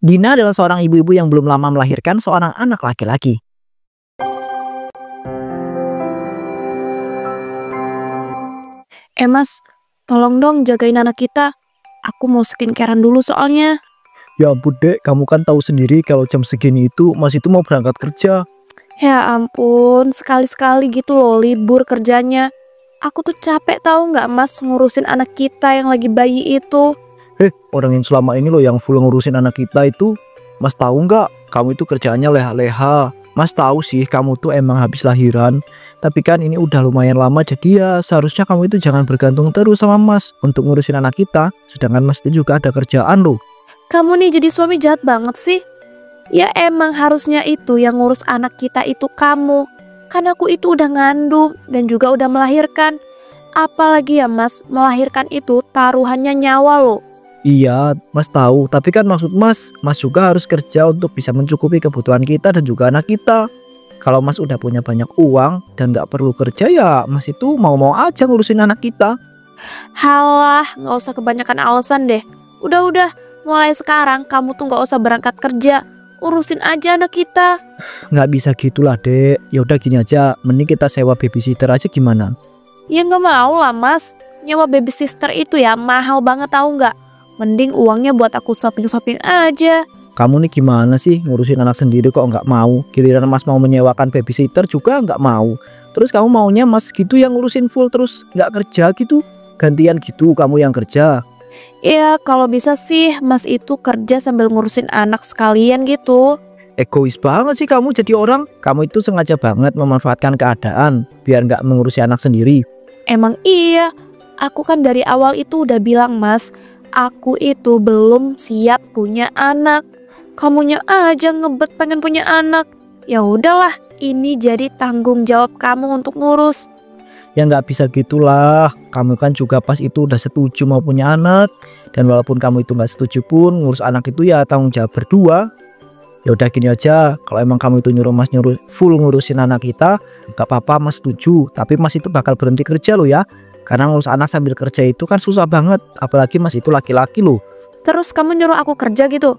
Dina adalah seorang ibu-ibu yang belum lama melahirkan seorang anak laki-laki. Mas, tolong dong jagain anak kita. Aku mau skincarean dulu soalnya. Ya ampun dek, kamu kan tahu sendiri kalau jam segini itu Mas itu mau berangkat kerja. Ya ampun, sekali-sekali gitu loh libur kerjanya. Aku tuh capek tahu nggak Mas ngurusin anak kita yang lagi bayi itu. Orang yang selama ini loh yang full ngurusin anak kita itu. Mas tahu nggak, kamu itu kerjaannya leha-leha. Mas tahu sih kamu tuh emang habis lahiran. Tapi kan ini udah lumayan lama, jadi ya seharusnya kamu itu jangan bergantung terus sama Mas untuk ngurusin anak kita. Sedangkan Mas itu juga ada kerjaan loh. Kamu nih jadi suami jahat banget sih. Ya emang harusnya itu yang ngurus anak kita itu kamu. Kan aku itu udah ngandung dan juga udah melahirkan. Apalagi ya Mas, melahirkan itu taruhannya nyawa loh. Iya, Mas tahu. Tapi kan maksud Mas juga harus kerja untuk bisa mencukupi kebutuhan kita dan juga anak kita. Kalau Mas udah punya banyak uang dan nggak perlu kerja ya Mas itu mau-mau aja ngurusin anak kita. Halah, nggak usah kebanyakan alasan deh. Udah, mulai sekarang kamu tuh nggak usah berangkat kerja. Urusin aja anak kita. Nggak bisa gitulah dek. Ya udah gini aja, mending kita sewa babysitter aja gimana? Ya nggak mau lah Mas. Nyewa baby sister itu ya mahal banget tahu nggak? Mending uangnya buat aku shopping-shopping aja. Kamu nih gimana sih ngurusin anak sendiri kok nggak mau? Giliran Mas mau menyewakan babysitter juga nggak mau. Terus kamu maunya Mas gitu yang ngurusin full terus nggak kerja gitu? Gantian gitu kamu yang kerja. Ya kalau bisa sih Mas itu kerja sambil ngurusin anak sekalian gitu. Egois banget sih kamu jadi orang. Kamu itu sengaja banget memanfaatkan keadaan biar nggak mengurusi anak sendiri. Emang iya. Aku kan dari awal itu udah bilang Mas, aku itu belum siap punya anak. Kamunya aja ngebet pengen punya anak. Ya udahlah, ini jadi tanggung jawab kamu untuk ngurus. Ya nggak bisa gitulah. Kamu kan juga pas itu udah setuju mau punya anak. Dan walaupun kamu itu nggak setuju pun ngurus anak itu ya tanggung jawab berdua. Ya udah gini aja, kalau emang kamu itu nyuruh full ngurusin anak kita, nggak apa-apa Mas setuju. Tapi Mas itu bakal berhenti kerja loh ya. Karena ngurus anak sambil kerja itu kan susah banget. Apalagi Mas itu laki-laki loh. Terus kamu nyuruh aku kerja gitu?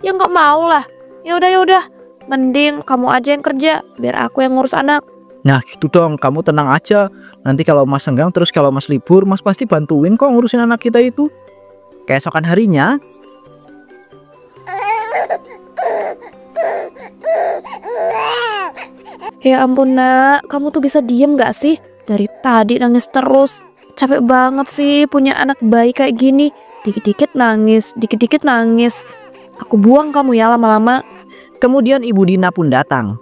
Ya nggak mau lah. Ya udah. Mending kamu aja yang kerja, biar aku yang ngurus anak. Nah gitu dong, kamu tenang aja. Nanti kalau Mas senggang terus kalau Mas libur, Mas pasti bantuin kok ngurusin anak kita itu. Keesokan harinya, Ya ampun nak, kamu tuh bisa diem gak sih? Dari tadi nangis terus. Capek banget sih punya anak bayi kayak gini. Dikit-dikit nangis, dikit-dikit nangis. Aku buang kamu ya lama-lama. Kemudian Ibu Dina pun datang.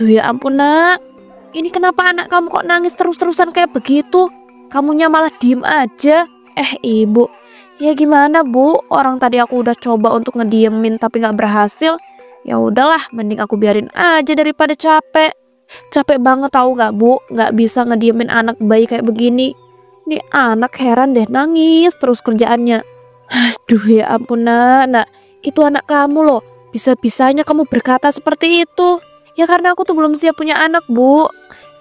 Duh ya ampun nak, ini kenapa anak kamu kok nangis terus-terusan kayak begitu? Kamunya malah diem aja. Ibu, ya gimana bu? Orang tadi aku udah coba untuk ngediemin tapi gak berhasil. Ya udahlah, mending aku biarin aja daripada capek. Capek banget tahu gak bu? Gak bisa ngediemin anak bayi kayak begini. Nih anak heran deh nangis terus kerjaannya. Aduh ya ampun nak, itu anak kamu loh. Bisa-bisanya kamu berkata seperti itu. Ya karena aku tuh belum siap punya anak bu.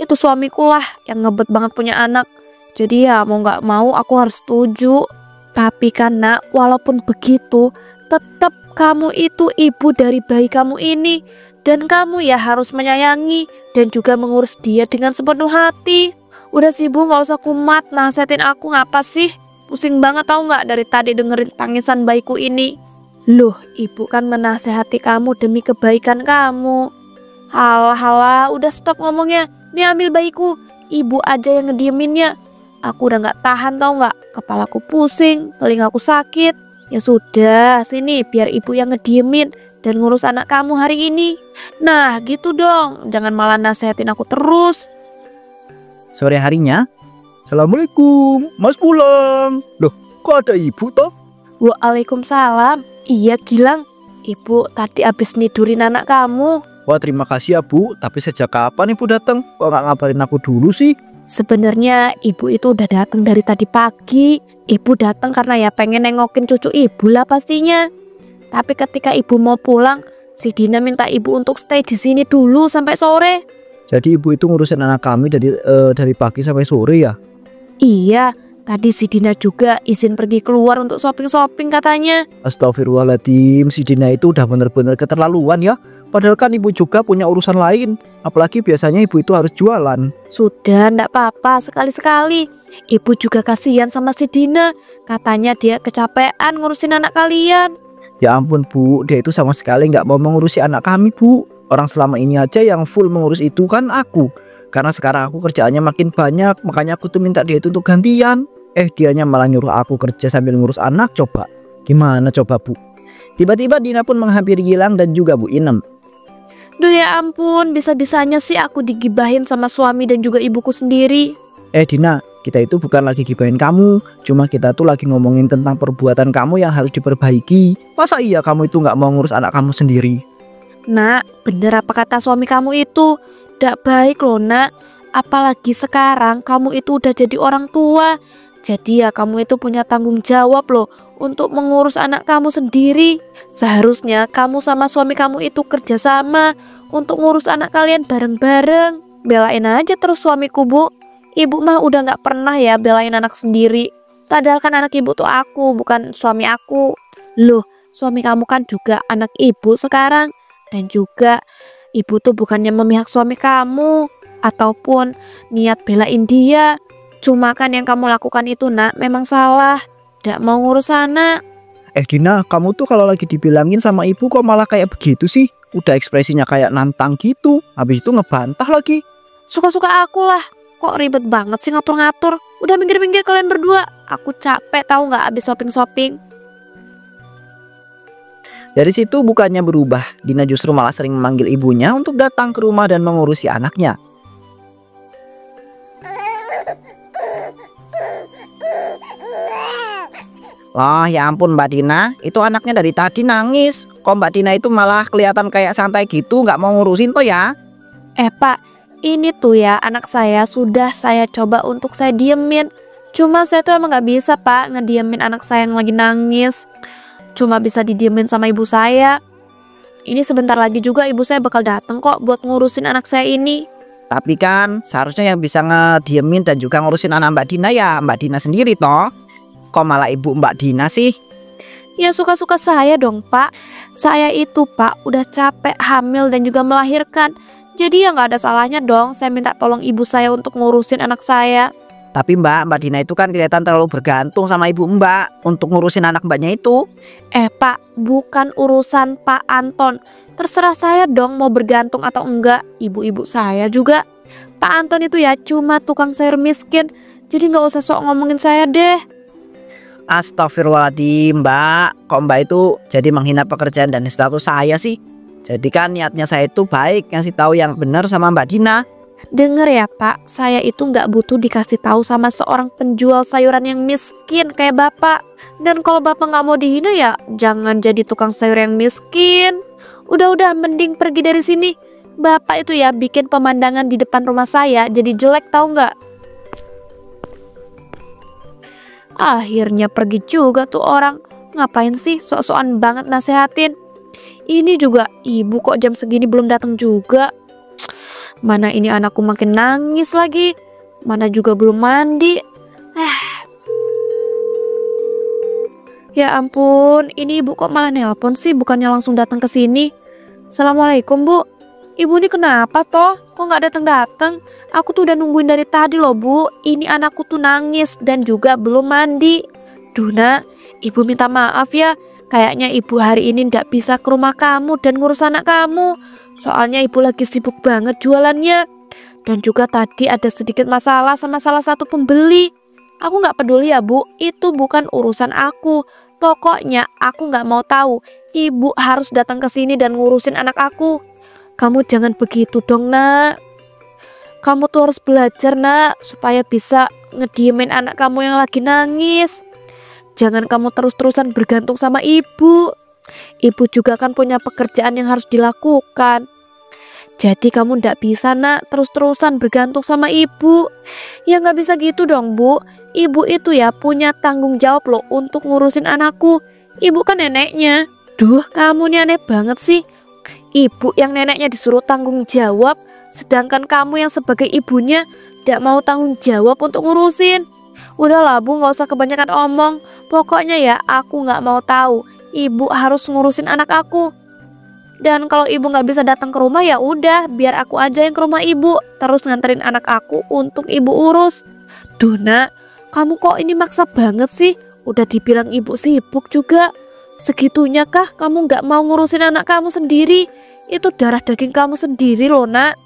Itu suamiku lah yang ngebet banget punya anak. Jadi ya mau gak mau aku harus setuju. Tapi kan nak, walaupun begitu, tetap kamu itu ibu dari bayi kamu ini. Dan kamu ya harus menyayangi dan juga mengurus dia dengan sepenuh hati. Udah sih bu, gak usah kumat nasihatin aku ngapa sih? Pusing banget tahu gak dari tadi dengerin tangisan bayiku ini. Loh, ibu kan menasehati kamu demi kebaikan kamu. Halah, udah stop ngomongnya. Nih ambil bayiku, ibu aja yang ngedieminnya. Aku udah gak tahan tau gak? Kepalaku pusing, telingaku sakit. Ya sudah, sini biar ibu yang ngediemin dan ngurus anak kamu hari ini. Nah gitu dong, jangan malah nasehatin aku terus. Sore harinya, Assalamualaikum, Mas pulang. Loh, kok ada ibu toh? Waalaikumsalam. Iya Gilang, ibu tadi habis nidurin anak kamu. Wah terima kasih ya bu, tapi sejak kapan ibu datang? Kok nggak ngabarin aku dulu sih? Sebenarnya ibu itu udah datang dari tadi pagi. Ibu datang karena ya pengen nengokin cucu ibu lah pastinya. Tapi ketika ibu mau pulang, si Dina minta ibu untuk stay di sini dulu sampai sore. Jadi ibu itu ngurusin anak kami dari pagi sampai sore ya? Iya, Tadi si Dina juga izin pergi keluar untuk shopping-shopping katanya. Astagfirullahaladzim, si Dina itu udah bener-bener keterlaluan ya. Padahal kan ibu juga punya urusan lain. Apalagi biasanya ibu itu harus jualan. Sudah, ndak apa-apa, sekali-sekali. Ibu juga kasihan sama si Dina. Katanya dia kecapean ngurusin anak kalian. Ya ampun bu, dia itu sama sekali nggak mau mengurusi anak kami bu. Orang selama ini aja yang full mengurus itu kan aku. Karena sekarang aku kerjaannya makin banyak, makanya aku tuh minta dia itu untuk gantian. Dianya malah nyuruh aku kerja sambil ngurus anak. Coba, gimana coba bu? Tiba-tiba Dina pun menghampiri Gilang dan juga Bu Inem. Duh ya ampun, bisa-bisanya sih aku digibahin sama suami dan juga ibuku sendiri. Dina, kita itu bukan lagi gibahin kamu. Cuma kita tuh lagi ngomongin tentang perbuatan kamu yang harus diperbaiki. Masa iya kamu itu nggak mau ngurus anak kamu sendiri? Nak, bener apa kata suami kamu itu? Ndak baik loh nak. Apalagi sekarang kamu itu udah jadi orang tua. Jadi ya kamu itu punya tanggung jawab loh untuk mengurus anak kamu sendiri. Seharusnya kamu sama suami kamu itu kerjasama untuk ngurus anak kalian bareng-bareng. Belain aja terus suamiku bu. Ibu mah udah gak pernah ya belain anak sendiri. Padahal kan anak ibu tuh aku, bukan suami aku. Loh, suami kamu kan juga anak ibu sekarang. Dan juga ibu tuh bukannya memihak suami kamu ataupun niat belain dia. Cuma kan yang kamu lakukan itu nak memang salah. Nggak mau ngurus anak. Dina, kamu tuh kalau lagi dibilangin sama ibu kok malah kayak begitu sih? Udah ekspresinya kayak nantang gitu. Habis itu ngebantah lagi. Suka-suka aku lah. Kok ribet banget sih ngatur-ngatur. Udah minggir-minggir kalian berdua. Aku capek tahu nggak abis shopping-shopping. Dari situ bukannya berubah. Dina justru malah sering memanggil ibunya untuk datang ke rumah dan mengurusi anaknya. Loh ya ampun Mbak Dina, itu anaknya dari tadi nangis. Kok Mbak Dina itu malah kelihatan kayak santai gitu, nggak mau ngurusin tuh ya? Pak, ini tuh ya anak saya sudah saya coba untuk saya diemin. Cuma saya tuh emang nggak bisa pak ngediemin anak saya yang lagi nangis. Cuma bisa didiemin sama ibu saya. Ini sebentar lagi juga ibu saya bakal datang kok buat ngurusin anak saya ini. Tapi kan seharusnya yang bisa ngediemin dan juga ngurusin anak Mbak Dina ya Mbak Dina sendiri toh. Kok malah ibu Mbak Dina sih? Ya suka-suka saya dong pak. Saya itu pak udah capek hamil dan juga melahirkan. Jadi ya nggak ada salahnya dong saya minta tolong ibu saya untuk ngurusin anak saya. Tapi Mbak Dina itu kan kelihatan terlalu bergantung sama ibu Mbak untuk ngurusin anak Mbaknya itu. Pak, bukan urusan Pak Anton. Terserah saya dong mau bergantung atau enggak. Ibu-ibu saya juga. Pak Anton itu ya cuma tukang sayur miskin. Jadi nggak usah sok ngomongin saya deh. Astagfirullahaladzim Mbak, kok Mbak itu jadi menghina pekerjaan dan status saya sih? Jadi kan niatnya saya itu baik, ngasih tahu yang benar sama Mbak Dina. Dengar ya Pak, saya itu nggak butuh dikasih tahu sama seorang penjual sayuran yang miskin kayak Bapak. Dan kalau Bapak nggak mau dihina ya jangan jadi tukang sayur yang miskin. Udah mending pergi dari sini. Bapak itu ya bikin pemandangan di depan rumah saya jadi jelek tahu nggak? Akhirnya pergi juga tuh orang. Ngapain sih sok-sokan banget nasehatin. Ini juga ibu kok jam segini belum datang juga. Mana ini anakku makin nangis lagi. Mana juga belum mandi. Ya ampun, ini ibu kok malah nelpon sih, bukannya langsung datang ke sini. Assalamualaikum bu. Ibu ini kenapa toh? Kok nggak datang-datang? Aku tuh udah nungguin dari tadi loh bu. Ini anakku tuh nangis dan juga belum mandi. Duh nak, ibu minta maaf ya. Kayaknya ibu hari ini nggak bisa ke rumah kamu dan ngurus anak kamu. Soalnya ibu lagi sibuk banget jualannya. Dan juga tadi ada sedikit masalah sama salah satu pembeli. Aku nggak peduli ya bu, itu bukan urusan aku. Pokoknya aku nggak mau tahu. Ibu harus datang ke sini dan ngurusin anak aku. Kamu jangan begitu dong nak. Kamu tuh harus belajar nak, supaya bisa ngediemin anak kamu yang lagi nangis. Jangan kamu terus-terusan bergantung sama ibu. Ibu juga kan punya pekerjaan yang harus dilakukan. Jadi kamu ndak bisa nak terus-terusan bergantung sama ibu. Ya nggak bisa gitu dong bu. Ibu itu ya punya tanggung jawab loh untuk ngurusin anakku. Ibu kan neneknya. Duh kamu nih aneh banget sih. Ibu yang neneknya disuruh tanggung jawab, sedangkan kamu yang sebagai ibunya tidak mau tanggung jawab untuk ngurusin. Udahlah Bu, nggak usah kebanyakan omong. Pokoknya ya aku nggak mau tahu. Ibu harus ngurusin anak aku. Dan kalau ibu nggak bisa datang ke rumah ya udah, biar aku aja yang ke rumah ibu, terus nganterin anak aku untuk ibu urus. Duh nak, kamu kok ini maksa banget sih? Udah dibilang ibu sibuk juga. Segitunya kah kamu nggak mau ngurusin anak kamu sendiri? Itu darah daging kamu sendiri loh nak.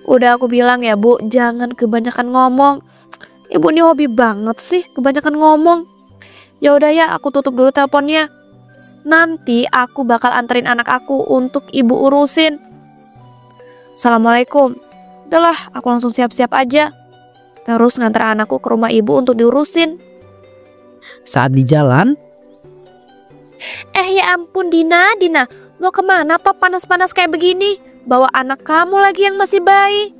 Udah aku bilang ya Bu, jangan kebanyakan ngomong. Ibu ini hobi banget sih kebanyakan ngomong. Ya udah ya, aku tutup dulu teleponnya. Nanti aku bakal anterin anak aku untuk ibu urusin. Assalamualaikum. Udahlah, aku langsung siap-siap aja. Terus nganter anakku ke rumah ibu untuk diurusin. Saat di jalan, Ya ampun Dina, mau kemana toh panas-panas kayak begini? Bawa anak kamu lagi yang masih bayi.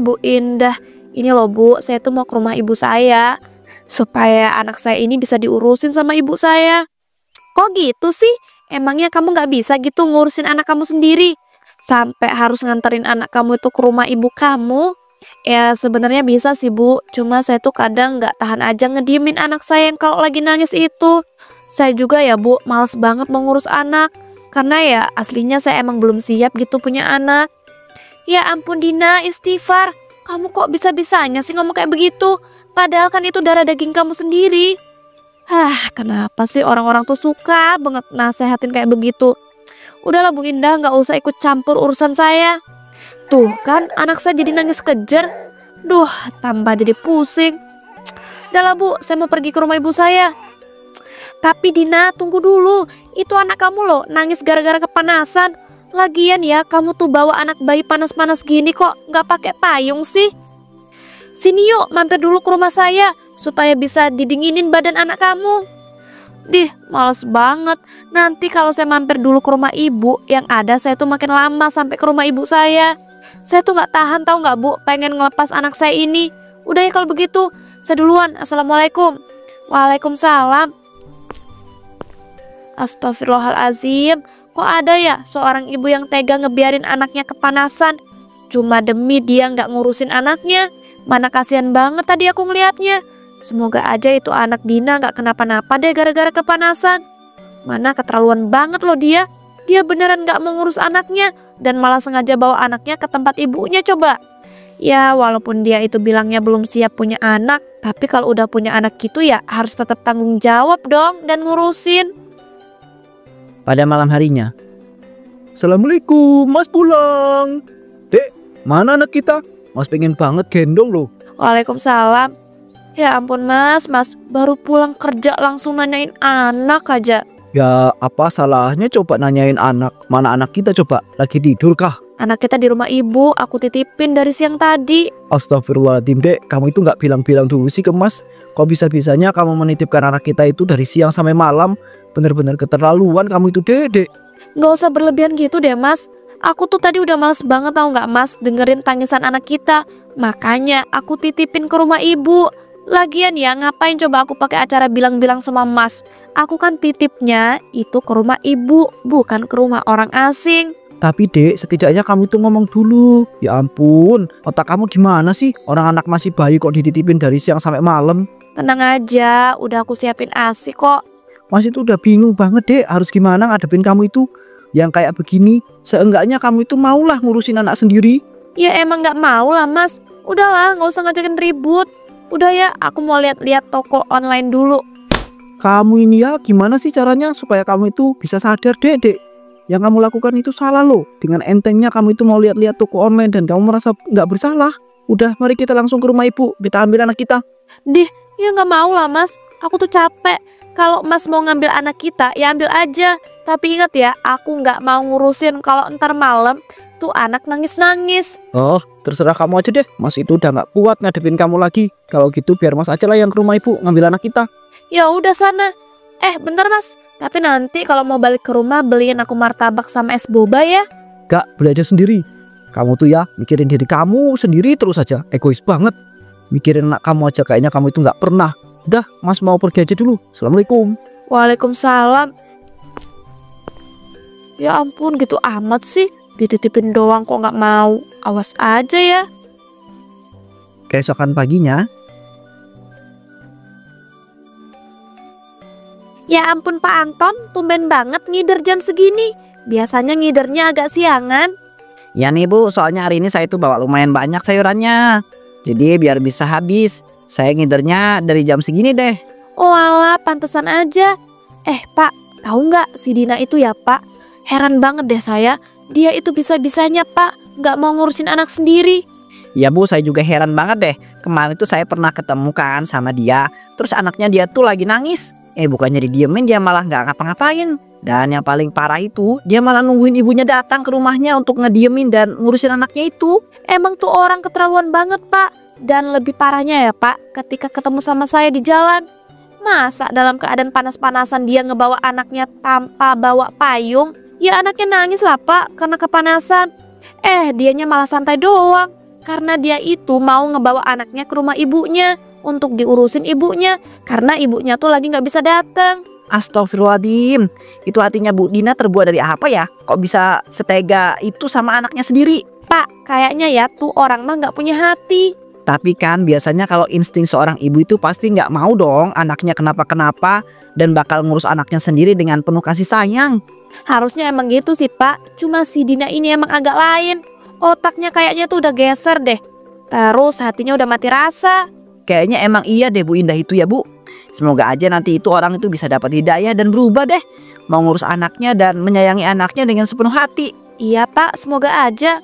Bu Indah, ini loh Bu, saya tuh mau ke rumah ibu saya. Supaya anak saya ini bisa diurusin sama ibu saya. Kok gitu sih? Emangnya kamu gak bisa gitu ngurusin anak kamu sendiri? Sampai harus nganterin anak kamu itu ke rumah ibu kamu? Ya sebenarnya bisa sih Bu, cuma saya tuh kadang gak tahan aja ngediemin anak saya yang kalau lagi nangis itu. Saya juga ya Bu, males banget mau ngurus anak. Karena ya aslinya saya emang belum siap gitu punya anak. Ya ampun Dina, istighfar. Kamu kok bisa-bisanya sih ngomong kayak begitu? Padahal kan itu darah daging kamu sendiri. Kenapa sih orang-orang tuh suka banget nasehatin kayak begitu? Udahlah Bu Indah, gak usah ikut campur urusan saya. Tuh kan anak saya jadi nangis kejer. Duh, tambah jadi pusing. Udahlah Bu, saya mau pergi ke rumah ibu saya. Tapi Dina, tunggu dulu. Itu anak kamu loh, nangis gara-gara kepanasan. Lagian ya, kamu tuh bawa anak bayi panas-panas gini kok gak pakai payung sih? Sini yuk, mampir dulu ke rumah saya supaya bisa didinginin badan anak kamu. Dih, males banget. Nanti kalau saya mampir dulu ke rumah ibu, yang ada saya tuh makin lama sampai ke rumah ibu saya. Saya tuh gak tahan tahu gak Bu, pengen ngelepas anak saya ini. Udah ya kalau begitu, saya duluan. Assalamualaikum. Waalaikumsalam. Astagfirullahalazim. Kok ada ya seorang ibu yang tega ngebiarin anaknya kepanasan cuma demi dia gak ngurusin anaknya? Mana kasihan banget tadi aku ngelihatnya. Semoga aja itu anak Dina gak kenapa-napa deh gara-gara kepanasan. Mana keterlaluan banget loh dia. Dia beneran gak mau ngurus anaknya dan malah sengaja bawa anaknya ke tempat ibunya coba. Ya walaupun dia itu bilangnya belum siap punya anak, tapi kalau udah punya anak gitu ya harus tetap tanggung jawab dong dan ngurusin. pada malam harinya. Assalamualaikum, Mas pulang. Dek, mana anak kita? Mas pengen banget gendong loh. Waalaikumsalam. Ya ampun mas baru pulang kerja langsung nanyain anak aja. Ya apa salahnya coba nanyain anak. Mana anak kita coba? Lagi tidur kah? Anak kita di rumah ibu, aku titipin dari siang tadi. Astagfirullahaladzim dek, kamu itu nggak bilang-bilang dulu sih ke mas. Kok bisa-bisanya kamu menitipkan anak kita itu dari siang sampai malam? Bener-bener keterlaluan kamu itu dek. Gak usah berlebihan gitu deh mas. Aku tuh tadi udah males banget tau gak mas dengerin tangisan anak kita. Makanya aku titipin ke rumah ibu. Lagian ya ngapain coba aku pakai acara bilang-bilang sama mas. Aku kan titipnya itu ke rumah ibu, bukan ke rumah orang asing. Tapi dek, setidaknya kamu tuh ngomong dulu. Ya ampun, otak kamu gimana sih? Orang anak masih bayi kok dititipin dari siang sampai malam. Tenang aja, udah aku siapin ASI kok. Mas itu udah bingung banget dek, harus gimana ngadepin kamu itu yang kayak begini. Seenggaknya kamu itu maulah ngurusin anak sendiri. Ya emang gak mau lah mas. Udahlah gak usah ngajakin ribut. Udah ya, aku mau lihat-lihat toko online dulu. Kamu ini ya gimana sih caranya supaya kamu itu bisa sadar dek. Yang kamu lakukan itu salah loh. Dengan entengnya kamu itu mau lihat-lihat toko online dan kamu merasa nggak bersalah. Udah, mari kita langsung ke rumah ibu. Kita ambil anak kita. Dih, ya gak mau lah mas. Aku tuh capek. Kalau mas mau ngambil anak kita, ya ambil aja. Tapi ingat ya, aku nggak mau ngurusin kalau ntar malam tuh anak nangis-nangis. Oh, terserah kamu aja deh. Mas itu udah nggak kuat ngadepin kamu lagi. Kalau gitu biar mas aja lah yang ke rumah ibu ngambil anak kita. Ya udah sana. Bentar mas. Tapi nanti kalau mau balik ke rumah beliin aku martabak sama es boba ya. Gak, beli aja sendiri. Kamu tuh ya mikirin diri kamu sendiri terus aja. Egois banget. Mikirin anak kamu aja kayaknya kamu itu nggak pernah. Udah, mas mau pergi aja dulu. Assalamualaikum. Waalaikumsalam. Ya ampun gitu amat sih. Dititipin doang kok nggak mau. Awas aja ya. Keesokan paginya, Ya ampun Pak Anton, tumben banget ngider jam segini. Biasanya ngidernya agak siangan. Ya nih Bu, soalnya hari ini saya tuh bawa lumayan banyak sayurannya. Jadi biar bisa habis, saya ngidernya dari jam segini deh. Oh alah, pantesan aja. Pak, tahu nggak si Dina itu ya Pak? Heran banget deh saya. Dia itu bisa-bisanya Pak, nggak mau ngurusin anak sendiri. Ya Bu, saya juga heran banget deh. Kemarin tuh saya pernah ketemu kan sama dia. Terus anaknya dia tuh lagi nangis. Bukannya didiemin, dia malah nggak ngapa-ngapain. Dan yang paling parah itu, dia malah nungguin ibunya datang ke rumahnya untuk ngediemin dan ngurusin anaknya itu. Emang tuh orang keterlaluan banget Pak. Dan lebih parahnya ya Pak, ketika ketemu sama saya di jalan. Masa dalam keadaan panas-panasan dia ngebawa anaknya tanpa bawa payung? Ya anaknya nangis lah Pak karena kepanasan. Dianya malah santai doang. Karena dia itu mau ngebawa anaknya ke rumah ibunya untuk diurusin ibunya. Karena ibunya tuh lagi nggak bisa datang. Astagfirullahaladzim, itu hatinya Bu Dina terbuat dari apa ya? Kok bisa setega itu sama anaknya sendiri? Pak, kayaknya ya tuh orang mah nggak punya hati. Tapi kan biasanya kalau insting seorang ibu itu pasti nggak mau dong anaknya kenapa-kenapa dan bakal ngurus anaknya sendiri dengan penuh kasih sayang. Harusnya emang gitu sih Pak. Cuma si Dina ini emang agak lain. Otaknya kayaknya tuh udah geser deh. Terus hatinya udah mati rasa. Kayaknya emang iya deh Bu Indah itu ya Bu. Semoga aja nanti itu orang itu bisa dapat hidayah dan berubah deh. Mau ngurus anaknya dan menyayangi anaknya dengan sepenuh hati. Iya Pak, semoga aja.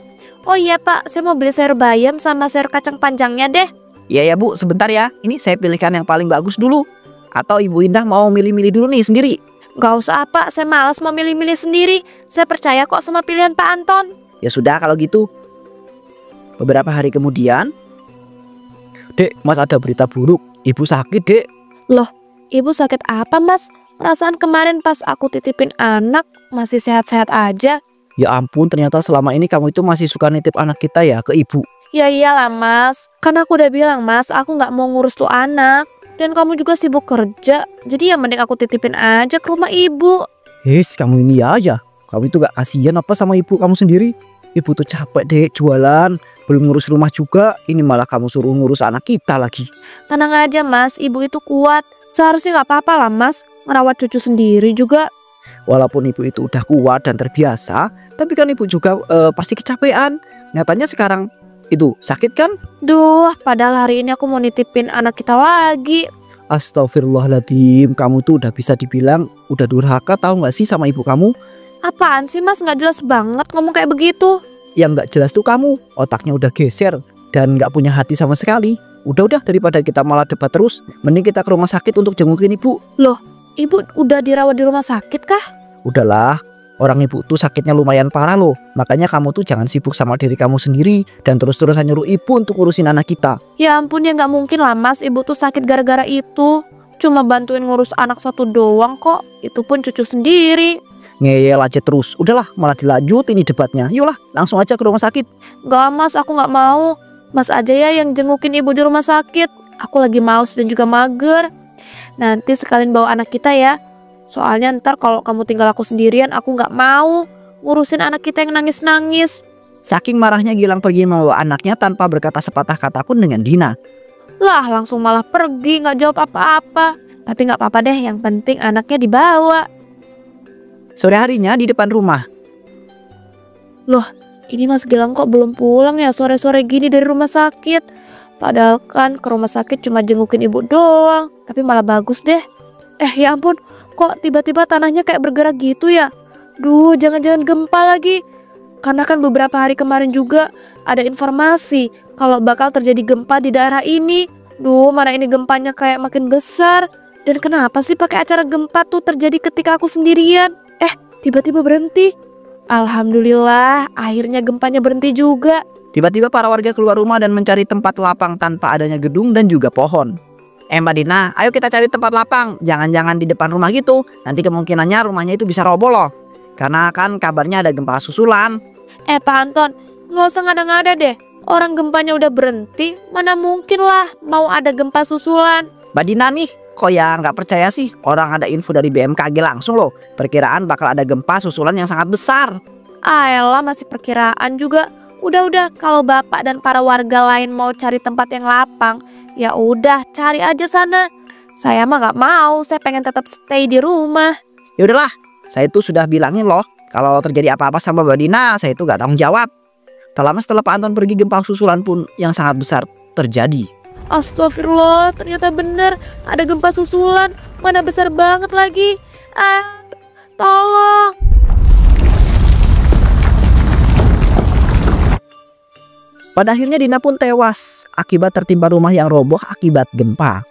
Oh iya Pak, saya mau beli sayur bayam sama sayur kacang panjangnya deh. Iya ya Bu, sebentar ya. Ini saya pilihkan yang paling bagus dulu. Atau Ibu Indah mau milih-milih dulu nih sendiri? Gak usah Pak, saya malas mau milih-milih sendiri. Saya percaya kok sama pilihan Pak Anton. Ya sudah kalau gitu. Beberapa hari kemudian, Dek, Mas ada berita buruk. Ibu sakit, Dek. Loh, ibu sakit apa Mas? Perasaan kemarin pas aku titipin anak masih sehat-sehat aja. Ya ampun, ternyata selama ini kamu itu masih suka nitip anak kita ya ke ibu. Ya iyalah Mas, kan aku udah bilang Mas, aku gak mau ngurus tuh anak. Dan kamu juga sibuk kerja, jadi ya mending aku titipin aja ke rumah ibu. Kamu ini aja. Kamu itu gak kasihan apa sama ibu kamu sendiri? Ibu tuh capek deh jualan, belum ngurus rumah juga. Ini malah kamu suruh ngurus anak kita lagi. Tenang aja Mas, ibu itu kuat. Seharusnya gak apa-apa lah Mas, ngerawat cucu sendiri juga. Walaupun ibu itu udah kuat dan terbiasa, tapi kan ibu juga pasti kecapean. Nyatanya sekarang itu sakit kan? Duh, padahal hari ini aku mau nitipin anak kita lagi. Astagfirullahaladzim, kamu tuh udah bisa dibilang udah durhaka tahu gak sih sama ibu kamu? Apaan sih Mas, gak jelas banget ngomong kayak begitu. Yang gak jelas tuh kamu, otaknya udah geser dan gak punya hati sama sekali. Udah daripada kita malah debat terus, mending kita ke rumah sakit untuk jengukin ibu. Loh, ibu udah dirawat di rumah sakit kah? Udahlah, orang ibu tuh sakitnya lumayan parah loh. Makanya kamu tuh jangan sibuk sama diri kamu sendiri dan terus-terusan nyuruh ibu untuk urusin anak kita. Ya ampun, ya gak mungkin lah Mas, ibu tuh sakit gara-gara itu. Cuma bantuin ngurus anak satu doang kok, itu pun cucu sendiri. Ngeyel aja terus. Udahlah, malah dilanjut ini debatnya. Yuklah, langsung aja ke rumah sakit. Gak Mas, aku gak mau. Mas aja ya yang jengukin ibu di rumah sakit. Aku lagi males dan juga mager. Nanti sekalian bawa anak kita ya. Soalnya ntar kalau kamu tinggal aku sendirian, aku gak mau ngurusin anak kita yang nangis-nangis. Saking marahnya Gilang pergi membawa anaknya tanpa berkata sepatah kata pun dengan Dina. Lah langsung malah pergi, gak jawab apa-apa. Tapi gak apa-apa deh, yang penting anaknya dibawa. Sore harinya di depan rumah. Loh, ini Mas Gilang kok belum pulang ya sore-sore gini dari rumah sakit? Padahal kan ke rumah sakit cuma jengukin ibu doang. Tapi malah bagus deh. Ya ampun, kok tiba-tiba tanahnya kayak bergerak gitu ya? Duh, jangan-jangan gempa lagi. Karena kan beberapa hari kemarin juga ada informasi kalau bakal terjadi gempa di daerah ini. Duh, mana ini gempanya kayak makin besar. Dan kenapa sih pakai acara gempa tuh terjadi ketika aku sendirian? Tiba-tiba berhenti. Alhamdulillah, akhirnya gempanya berhenti juga. Tiba-tiba para warga keluar rumah dan mencari tempat lapang tanpa adanya gedung dan juga pohon. Mbak Dina, ayo kita cari tempat lapang. Jangan-jangan di depan rumah gitu. Nanti kemungkinannya rumahnya itu bisa roboh loh. Karena kan kabarnya ada gempa susulan. Pak Anton, nggak usah ngada-ngada deh. Orang gempanya udah berhenti, mana mungkin lah mau ada gempa susulan. Mbak Dina nih, kok ya nggak percaya sih? Orang ada info dari BMKG langsung loh. Perkiraan bakal ada gempa susulan yang sangat besar. Elah, masih perkiraan juga. Udah, kalau bapak dan para warga lain mau cari tempat yang lapang, ya udah cari aja sana. Saya mah nggak mau, saya pengen tetap stay di rumah. Ya udahlah, saya itu sudah bilangin loh, kalau terjadi apa-apa sama Mbak Dina, saya itu gak tanggung jawab. Tak lama setelah Pak Anton pergi, gempa susulan pun yang sangat besar terjadi. Astagfirullah, ternyata bener ada gempa susulan, mana besar banget lagi. Tolong. Pada akhirnya Dina pun tewas akibat tertimpa rumah yang roboh akibat gempa.